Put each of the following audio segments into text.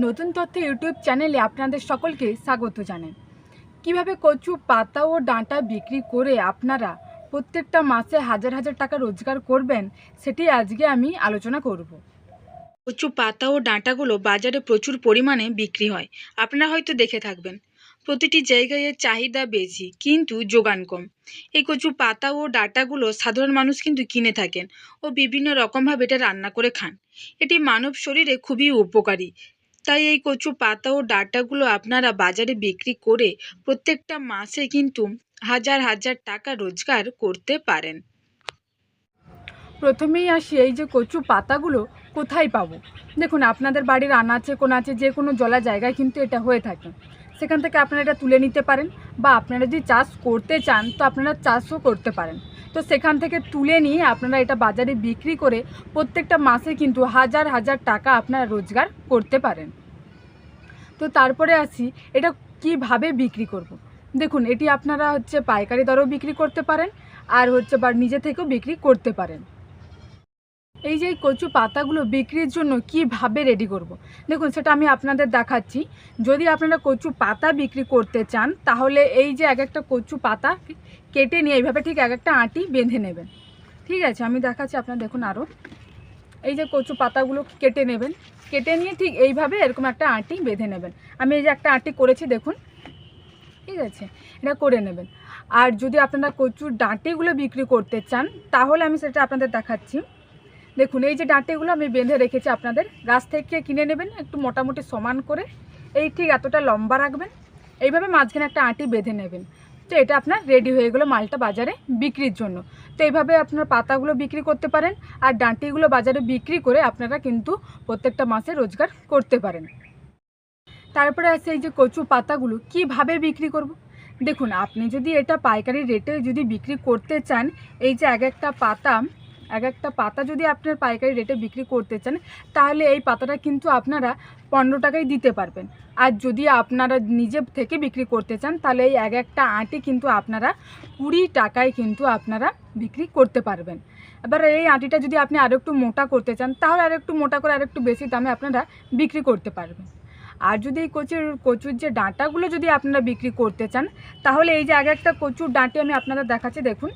নতুন তথ্য ইউটিউব চ্যানেলে আপনাদের সকলকে স্বাগত জানাই। কিভাবে কচু পাতা ও ডাঁটা বিক্রি করে আপনারা প্রত্যেকটা মাসে হাজার হাজার টাকা রোজগার করবেন, সেটি আজকে আমি আলোচনা করব। কচু পাতা ও ডাঁটাগুলো বাজারে প্রচুর পরিমাণে বিক্রি হয়। আপনারা হয়তো দেখে থাকবেন, প্রতিটি জায়গায় এর চাহিদা বেশি কিন্তু যোগান কম। এই কচু পাতা ও ডাঁটাগুলো সাধারণ মানুষ কিন্তু কিনে থাকেন ও বিভিন্ন রকমভাবে এটা রান্না করে খান। এটি মানব শরীরে খুবই উপকারী। তাই এই কচু পাতা ও ডাঁটাগুলো আপনারা বাজারে বিক্রি করে প্রত্যেকটা মাসে কিন্তু হাজার হাজার টাকা রোজগার করতে পারেন। প্রথমেই আসি এই যে কচু পাতাগুলো কোথায় পাবো। দেখুন, আপনাদের বাড়ির আনাচে কোনাচে যে কোনো জলা জায়গায় কিন্তু এটা হয়ে থাকে। সেখান থেকে আপনারা এটা তুলে নিতে পারেন, বা আপনারা যদি চাষ করতে চান তো আপনারা চাষও করতে পারেন। তো সেখান থেকে তুলে নিয়ে আপনারা এটা বাজারে বিক্রি করে প্রত্যেকটা মাসে কিন্তু হাজার হাজার টাকা আপনারা রোজগার করতে পারেন। তো তারপরে আসি এটা কিভাবে বিক্রি করব। দেখুন, এটি আপনারা পাইকারি দরেও বিক্রি করতে পারেন, আর বা নিজে থেকেও বিক্রি করতে পারেন। এই যে কচু পাতাগুলো বিক্রির জন্য কিভাবে রেডি করব। দেখুন, সেটা আমি আপনাদের দেখাচ্ছি। যদি আপনারা কচু পাতা বিক্রি করতে চান তাহলে এই যে এক একটা কচু পাতা কেটে নিয়ে এইভাবে ঠিক এক একটা আঁটি বেঁধে নেবেন। ঠিক আছে, আমি দেখাচ্ছি আপনারা দেখুন। আরও এই যে কচু পাতাগুলো কেটে নেবেন, কেটে নিয়ে ঠিক এইভাবে এরকম একটা আঁটি বেঁধে নেবেন। আমি এই যে একটা আঁটি করেছি দেখুন, ঠিক আছে, এটা করে নেবেন। আর যদি আপনারা কচুর ডাঁটিগুলো বিক্রি করতে চান তাহলে আমি সেটা আপনাদের দেখাচ্ছি। দেখুন, এই যে ডাঁটিগুলো আমি বেঁধে রেখেছি, আপনাদের গাছ থেকে কিনে নেবেন, একটু মোটামুটি সমান করে এই ঠিক এতটা লম্বা রাখবেন, এইভাবে মাঝখানে একটা আঁটি বেঁধে নেবেন। তো এটা আপনার রেডি হয়ে গেলো মালটা বাজারে বিক্রির জন্য। তো এইভাবে আপনার পাতাগুলো বিক্রি করতে পারেন, আর ডাঁটিগুলো বাজারে বিক্রি করে আপনারা কিন্তু প্রত্যেকটা মাসে রোজগার করতে পারেন। তারপরে আছে এই যে কচু পাতাগুলো কিভাবে বিক্রি করব। দেখুন, আপনি যদি এটা পাইকারি রেটে যদি বিক্রি করতে চান, এই যে এক একটা পাতা যদি আপনার পাইকারি রেটে বিক্রি করতে চান তাহলে এই পাতাটা কিন্তু আপনারা 15 টাকায় দিতে পারবেন। আর যদি আপনারা নিজে থেকে বিক্রি করতে চান তাহলে এই এক একটা আঁটি কিন্তু আপনারা 20 টাকায় কিন্তু আপনারা বিক্রি করতে পারবেন। এবার এই আঁটিটা যদি আপনি আরও একটু মোটা করতে চান তাহলে আর একটু মোটা করে আর একটু বেশি দামে আপনারা বিক্রি করতে পারবেন। আর যদি এই কচুর যে ডাঁটাগুলো যদি আপনারা বিক্রি করতে চান তাহলে এই যে এক একটা কচুর ডাঁটি আমি আপনাদের দেখাচ্ছি দেখুন,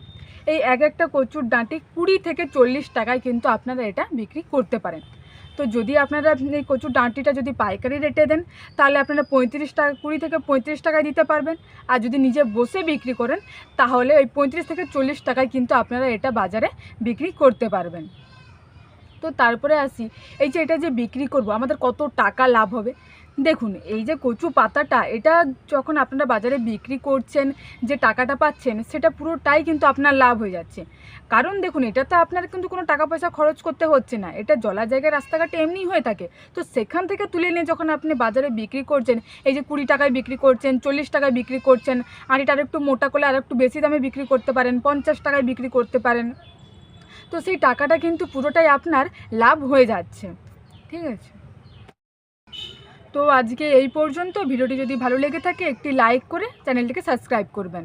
এই এক একটা কচুর ডাঁটি 20 থেকে 40 টাকায় কিন্তু আপনারা এটা বিক্রি করতে পারেন। তো যদি আপনারা এই কচুর ডাঁটিটা যদি পাইকারি রেটে দেন তাহলে আপনারা 35 টাকা 20 থেকে 35 টাকায় দিতে পারবেন। আর যদি নিজে বসে বিক্রি করেন তাহলে ওই 35 থেকে 40 টাকায় কিন্তু আপনারা এটা বাজারে বিক্রি করতে পারবেন। তো তারপরে আসি এই যে এটা যে বিক্রি করব আমাদের কত টাকা লাভ হবে। দেখুন, এই যে কচু পাতাটা এটা যখন আপনারা বাজারে বিক্রি করছেন যে টাকাটা পাচ্ছেন সেটা পুরোটাই কিন্তু আপনার লাভ হয়ে যাচ্ছে। কারণ দেখুন, এটা তো আপনার কিন্তু কোনো টাকা পয়সা খরচ করতে হচ্ছে না, এটা জলা জায়গায় রাস্তাঘাটে এমনিই হয়ে থাকে। তো সেখান থেকে তুলে নিয়ে যখন আপনি বাজারে বিক্রি করছেন, এই যে 20 টাকায় বিক্রি করছেন, 40 টাকায় বিক্রি করছেন, আর এটা আর একটু মোটা করলে আর একটু বেশি দামে বিক্রি করতে পারেন, 50 টাকায় বিক্রি করতে পারেন। তো সেই টাকাটা কিন্তু পুরোটাই আপনার লাভ হয়ে যাচ্ছে। ঠিক আছে, তো আজকে এই পর্যন্ত। ভিডিওটি যদি ভালো লেগে থাকে একটি লাইক করে চ্যানেলটিকে সাবস্ক্রাইব করবেন।